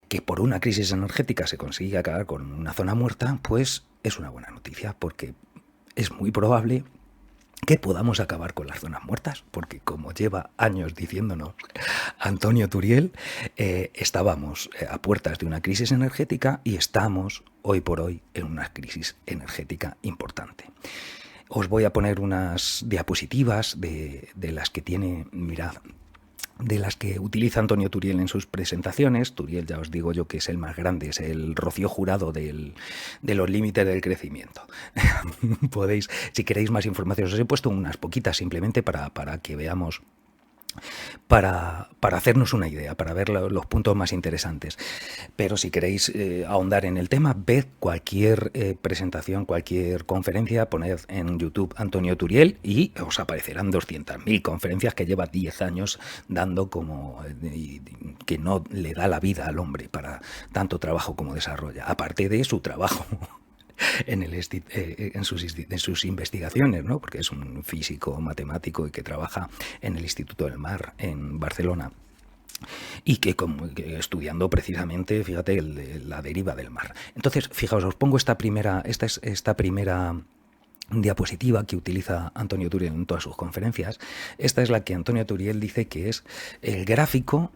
que por una crisis energética se consigue acabar con una zona muerta, pues es una buena noticia, porque es muy probable que podamos acabar con las zonas muertas, porque como lleva años diciéndonos Antonio Turiel, estábamos a puertas de una crisis energética y estamos hoy por hoy en una crisis energética importante. Os voy a poner unas diapositivas de las que tiene, mirad, de las que utiliza Antonio Turiel en sus presentaciones. Turiel, ya os digo yo que es el más grande, es el Rocío Jurado de los límites del crecimiento. Podéis, si queréis más información, os he puesto unas poquitas simplemente para que veamos, para hacernos una idea, para ver los puntos más interesantes. Pero si queréis ahondar en el tema, ved cualquier presentación, cualquier conferencia, poned en YouTube Antonio Turiel y os aparecerán 200.000 conferencias que lleva 10 años dando, como que no le da la vida al hombre para tanto trabajo como desarrolla, aparte de su trabajo en sus investigaciones, ¿no? Porque es un físico matemático y que trabaja en el Instituto del Mar en Barcelona y que estudiando precisamente, fíjate, la deriva del mar. Entonces, fijaos, os pongo esta primera diapositiva que utiliza Antonio Turiel en todas sus conferencias. Esta es la que Antonio Turiel dice que es el gráfico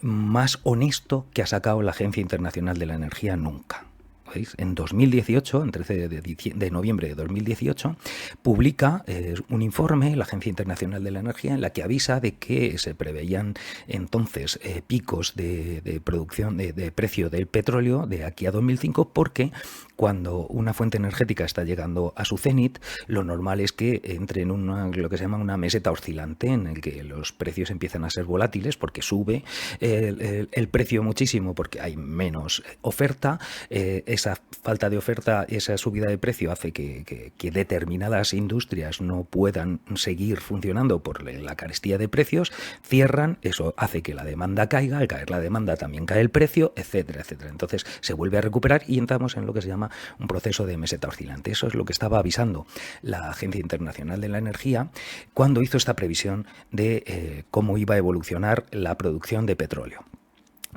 más honesto que ha sacado la Agencia Internacional de la Energía nunca. ¿Veis? En 2018, en 13 de noviembre de 2018, publica un informe, la Agencia Internacional de la Energía, en la que avisa de que se preveían entonces picos de producción, de precio del petróleo de aquí a 2005, porque cuando una fuente energética está llegando a su cenit, lo normal es que entre en lo que se llama una meseta oscilante, en el que los precios empiezan a ser volátiles porque sube el precio muchísimo, porque hay menos oferta. Esa falta de oferta, esa subida de precio hace que determinadas industrias no puedan seguir funcionando por la carestía de precios, cierran, eso hace que la demanda caiga, al caer la demanda también cae el precio, etcétera, etcétera. Entonces se vuelve a recuperar y entramos en lo que se llama un proceso de meseta oscilante. Eso es lo que estaba avisando la Agencia Internacional de la Energía cuando hizo esta previsión de cómo iba a evolucionar la producción de petróleo.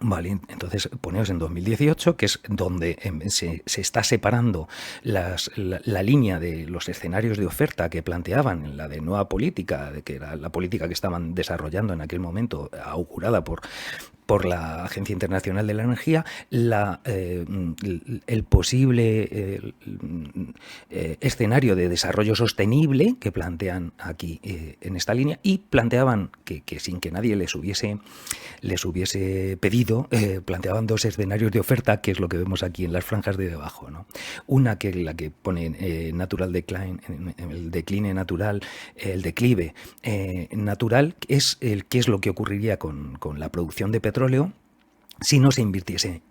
Vale, entonces poneos en 2018, que es donde se está separando la línea de los escenarios de oferta que planteaban, la de nueva política, de que era la política que estaban desarrollando en aquel momento, augurada por la Agencia Internacional de la Energía, el posible escenario de desarrollo sostenible que plantean aquí en esta línea, y planteaban que sin que nadie les hubiese pedido, planteaban dos escenarios de oferta, que es lo que vemos aquí en las franjas de debajo, ¿no? Una que la que pone natural decline, el decline natural, el declive natural, es qué es lo que ocurriría con la producción de petróleo si no se invirtiese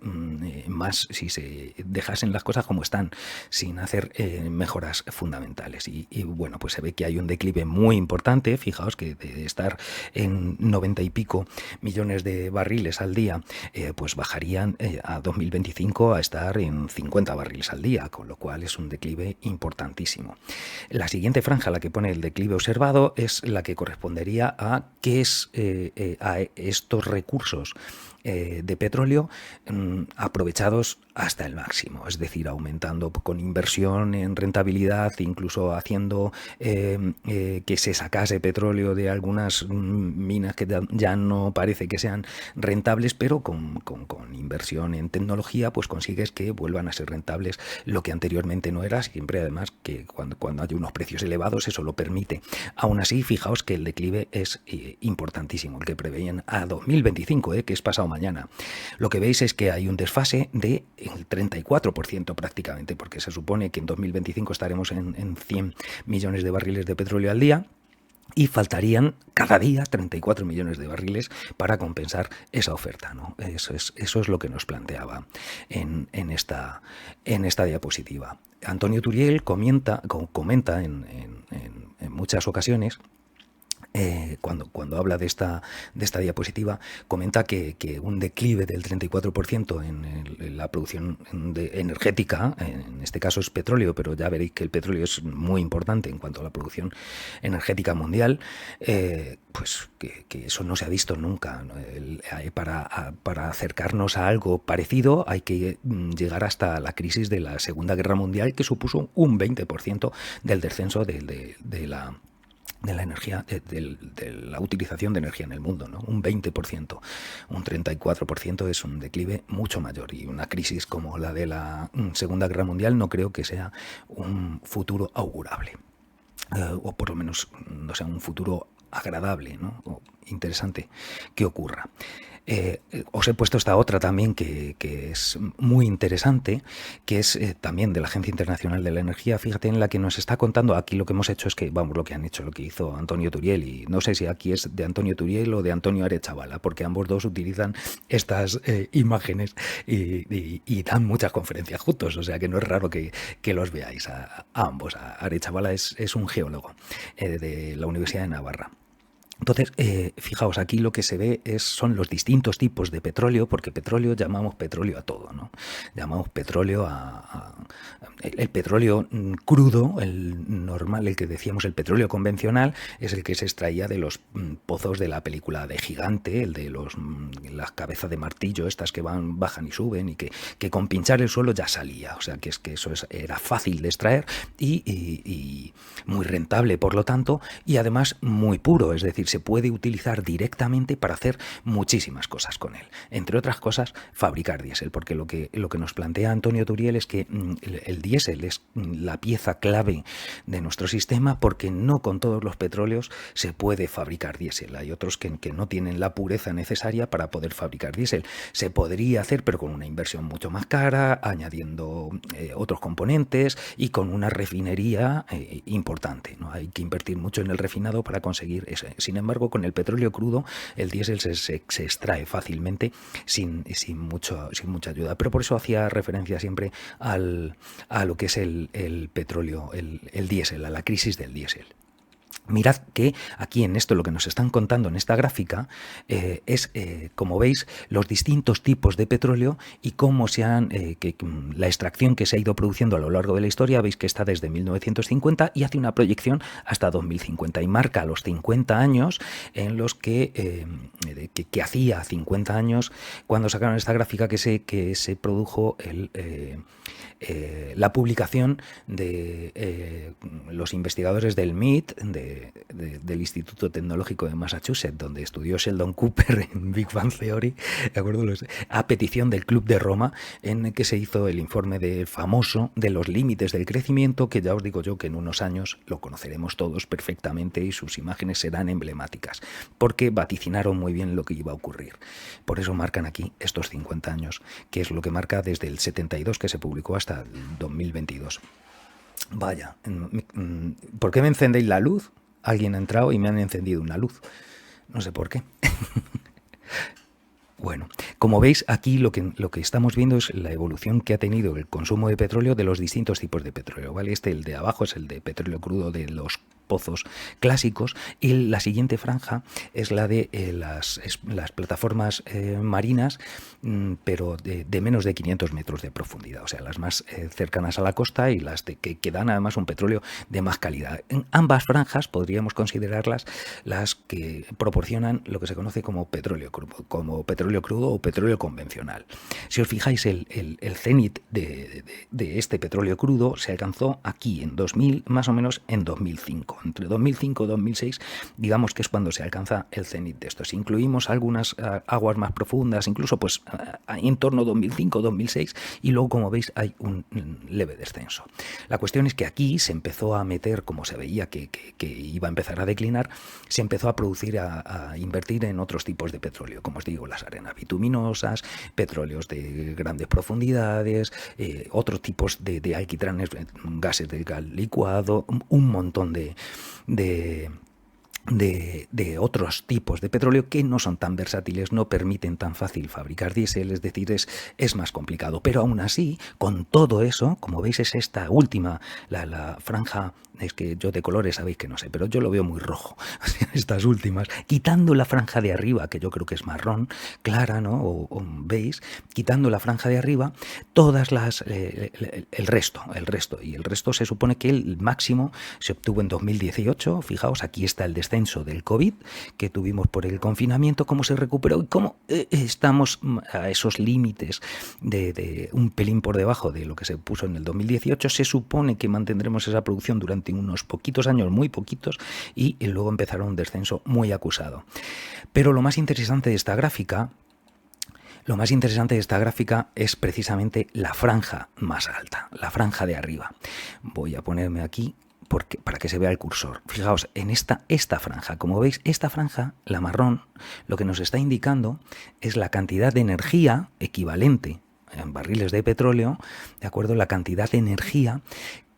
más, si se dejasen las cosas como están, sin hacer mejoras fundamentales. Y bueno, pues se ve que hay un declive muy importante. Fijaos que de estar en 90 y pico millones de barriles al día, pues bajarían a 2025 a estar en 50 barriles al día, con lo cual es un declive importantísimo. La siguiente franja, la que pone el declive observado, es la que correspondería a qué es a estos recursos de petróleo aprovechados hasta el máximo, es decir, aumentando con inversión en rentabilidad, incluso haciendo que se sacase petróleo de algunas minas que ya no parece que sean rentables, pero con inversión en tecnología pues consigues que vuelvan a ser rentables lo que anteriormente no era, siempre además que cuando hay unos precios elevados eso lo permite. Aún así, fijaos que el declive es importantísimo, el que preveían a 2025, que es pasado mañana. Lo que veis es que hay un desfase del 34% prácticamente, porque se supone que en 2025 estaremos en 100 millones de barriles de petróleo al día, y faltarían cada día 34 millones de barriles para compensar esa oferta, ¿no? Eso es lo que nos planteaba en esta diapositiva. Antonio Turiel comenta en muchas ocasiones cuando habla de esta diapositiva, comenta que un declive del 34% en la producción energética, en este caso es petróleo, pero ya veréis que el petróleo es muy importante en cuanto a la producción energética mundial, pues que eso no se ha visto nunca, ¿no? Para acercarnos a algo parecido hay que llegar hasta la crisis de la Segunda Guerra Mundial, que supuso un 20% del descenso de la energía, de la utilización de energía en el mundo, ¿no? Un 20%, un 34% es un declive mucho mayor, y una crisis como la de la Segunda Guerra Mundial no creo que sea un futuro augurable, o por lo menos no sea un futuro agradable, ¿no? O interesante que ocurra. Os he puesto esta otra también que es muy interesante, que es también de la Agencia Internacional de la Energía. Fíjate, en la que nos está contando, aquí lo que hemos hecho es que, vamos, lo que han hecho, lo que hizo Antonio Turiel, y no sé si aquí es de Antonio Turiel o de Antonio Arechavala, porque ambos dos utilizan estas imágenes y dan muchas conferencias juntos, o sea que no es raro que los veáis a ambos. Arechavala es un geólogo de la Universidad de Navarra. Entonces, fijaos, aquí lo que se ve son los distintos tipos de petróleo, porque petróleo llamamos petróleo a todo, ¿no? Llamamos petróleo el petróleo crudo, el normal, el que decíamos, el petróleo convencional, es el que se extraía de los pozos de la película de Gigante, el de las cabezas de martillo, estas que bajan y suben, y que con pinchar el suelo ya salía. O sea, que eso era fácil de extraer y muy rentable, por lo tanto, y además muy puro, es decir, se puede utilizar directamente para hacer muchísimas cosas con él. Entre otras cosas, fabricar diésel, porque lo que nos plantea Antonio Turiel es que el diésel es la pieza clave de nuestro sistema, porque no con todos los petróleos se puede fabricar diésel. Hay otros que no tienen la pureza necesaria para poder fabricar diésel. Se podría hacer, pero con una inversión mucho más cara, añadiendo otros componentes y con una refinería importante, ¿no? Hay que invertir mucho en el refinado para conseguir eso. Sin embargo, con el petróleo crudo, el diésel se extrae fácilmente sin mucha ayuda. Pero por eso hacía referencia siempre a lo que es el petróleo, el diésel, a la crisis del diésel. Mirad que aquí en esto lo que nos están contando en esta gráfica es, como veis, los distintos tipos de petróleo y cómo la extracción que se ha ido produciendo a lo largo de la historia. Veis que está desde 1950 y hace una proyección hasta 2050 y marca los 50 años en los que hacía 50 años cuando sacaron esta gráfica que se produjo la publicación de los investigadores del MIT, del Instituto Tecnológico de Massachusetts, donde estudió Sheldon Cooper en Big Bang Theory, ¿de acuerdo? A petición del Club de Roma, en el que se hizo el informe famoso de los límites del crecimiento, que ya os digo yo que en unos años lo conoceremos todos perfectamente y sus imágenes serán emblemáticas, porque vaticinaron muy bien lo que iba a ocurrir. Por eso marcan aquí estos 50 años, que es lo que marca desde el 72, que se publicó, hasta el 2022. Vaya, ¿por qué me encendéis la luz? Alguien ha entrado y me han encendido una luz. No sé por qué. Bueno, como veis, aquí lo que estamos viendo es la evolución que ha tenido el consumo de petróleo de los distintos tipos de petróleo, ¿vale? El de abajo es el de petróleo crudo de los pozos clásicos, y la siguiente franja es la de las plataformas marinas, pero de menos de 500 metros de profundidad, o sea, las más cercanas a la costa y las que dan además un petróleo de más calidad. En ambas franjas podríamos considerarlas las que proporcionan lo que se conoce como petróleo crudo o petróleo convencional. Si os fijáis, el cenit de este petróleo crudo se alcanzó aquí en 2000, más o menos en 2005. Entre 2005 y 2006, digamos que es cuando se alcanza el cenit de esto. Si incluimos algunas aguas más profundas, incluso pues en torno a 2005-2006, y luego, como veis, hay un leve descenso. La cuestión es que aquí se empezó a meter, como se veía que iba a empezar a declinar, se empezó a producir, a invertir en otros tipos de petróleo, como os digo, las arenas bituminosas, petróleos de grandes profundidades, otros tipos de alquitranes, gases de gas licuado, un montón de de otros tipos de petróleo que no son tan versátiles, no permiten tan fácil fabricar diésel, es decir, es más complicado. Pero aún así, con todo eso, como veis, es esta última, la franja, es que yo de colores sabéis que no sé, pero yo lo veo muy rojo, estas últimas, quitando la franja de arriba, que yo creo que es marrón, clara, ¿no? O veis, quitando la franja de arriba, todas el resto se supone que el máximo se obtuvo en 2018, fijaos, aquí está el descenso del COVID que tuvimos por el confinamiento, cómo se recuperó y cómo estamos a esos límites de un pelín por debajo de lo que se puso en el 2018. Se supone que mantendremos esa producción durante unos poquitos años, muy poquitos, y luego empezará un descenso muy acusado. Pero lo más interesante de esta gráfica es precisamente la franja más alta, la franja de arriba. Voy a ponerme aquí para que se vea el cursor. Fijaos, en esta franja, como veis, esta franja, la marrón, lo que nos está indicando es la cantidad de energía equivalente en barriles de petróleo, ¿de acuerdo? La cantidad de energía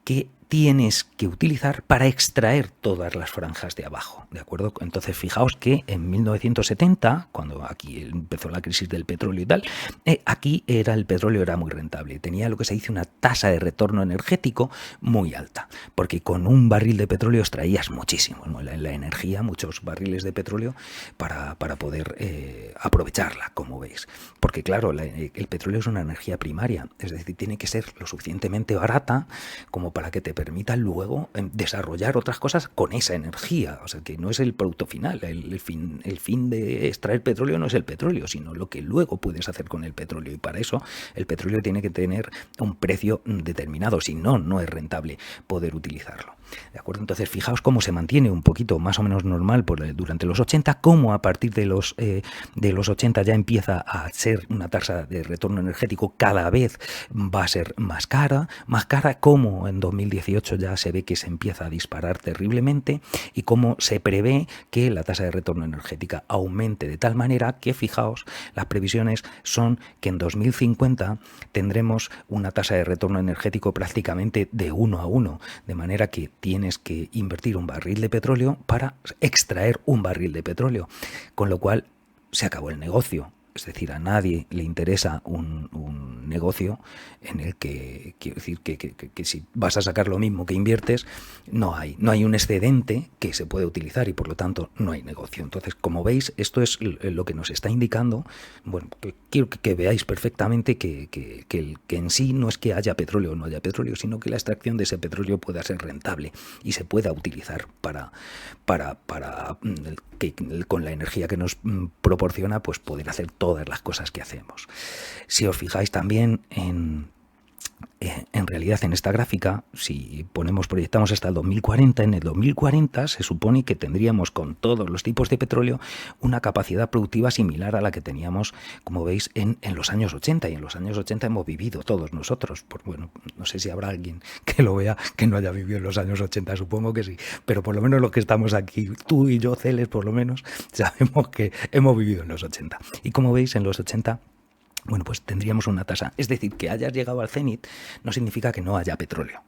que tienes que utilizar para extraer todas las franjas de abajo, ¿de acuerdo? Entonces, fijaos que en 1970, cuando aquí empezó la crisis del petróleo y tal, aquí el petróleo era muy rentable, tenía lo que se dice una tasa de retorno energético muy alta, porque con un barril de petróleo extraías muchísimo, ¿no? la energía, muchos barriles de petróleo para poder aprovecharla, como veis. Porque claro, el petróleo es una energía primaria, es decir, tiene que ser lo suficientemente barata como para que te permita luego desarrollar otras cosas con esa energía. O sea, que no es el producto final. El fin de extraer petróleo no es el petróleo, sino lo que luego puedes hacer con el petróleo. Y para eso el petróleo tiene que tener un precio determinado. Si no, no es rentable poder utilizarlo. ¿De acuerdo? Entonces, fijaos cómo se mantiene un poquito más o menos normal durante los 80, cómo a partir de los 80 ya empieza a ser una tasa de retorno energético cada vez va a ser más cara, cómo en 2018 ya se ve que se empieza a disparar terriblemente y cómo se prevé que la tasa de retorno energética aumente de tal manera que, fijaos, las previsiones son que en 2050 tendremos una tasa de retorno energético prácticamente de 1 a 1, de manera que tienes que invertir un barril de petróleo para extraer un barril de petróleo, con lo cual se acabó el negocio. Es decir, a nadie le interesa un negocio en el que, quiero decir, que si vas a sacar lo mismo que inviertes, no hay un excedente que se puede utilizar y por lo tanto no hay negocio. Entonces, como veis, esto es lo que nos está indicando. Bueno, quiero que veáis perfectamente que en sí no es que haya petróleo o no haya petróleo, sino que la extracción de ese petróleo pueda ser rentable y se pueda utilizar para que con la energía que nos proporciona, pues poder hacer todas las cosas que hacemos. Si os fijáis también en realidad en esta gráfica, si proyectamos hasta el 2040, en el 2040 se supone que tendríamos con todos los tipos de petróleo una capacidad productiva similar a la que teníamos, como veis, en los años 80, y en los años 80 hemos vivido todos nosotros. Bueno, no sé si habrá alguien que lo vea que no haya vivido en los años 80, supongo que sí, pero por lo menos los que estamos aquí, tú y yo, Celes, por lo menos, sabemos que hemos vivido en los 80. Y como veis, en los 80 bueno, pues tendríamos una tasa. Es decir, que hayas llegado al cenit no significa que no haya petróleo.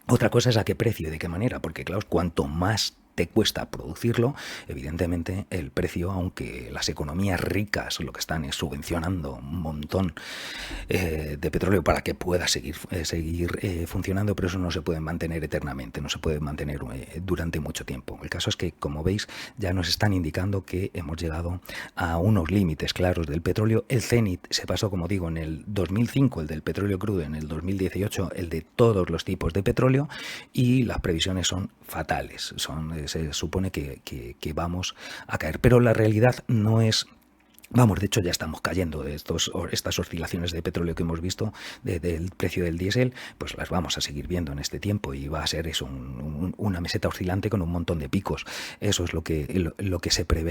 Otra cosa es a qué precio y de qué manera, porque claro, cuanto más te cuesta producirlo, evidentemente el precio, aunque las economías ricas lo que están es subvencionando un montón de petróleo para que pueda seguir funcionando, pero eso no se puede mantener eternamente, no se puede mantener durante mucho tiempo. El caso es que, como veis, ya nos están indicando que hemos llegado a unos límites claros del petróleo. El cenit se pasó, como digo, en el 2005, el del petróleo crudo, en el 2018 el de todos los tipos de petróleo, y las previsiones son fatales, se supone que vamos a caer, pero la realidad no es... Vamos, de hecho ya estamos cayendo de estas oscilaciones de petróleo que hemos visto del precio del diésel, pues las vamos a seguir viendo en este tiempo y va a ser eso, una meseta oscilante con un montón de picos. Eso es lo que se prevé.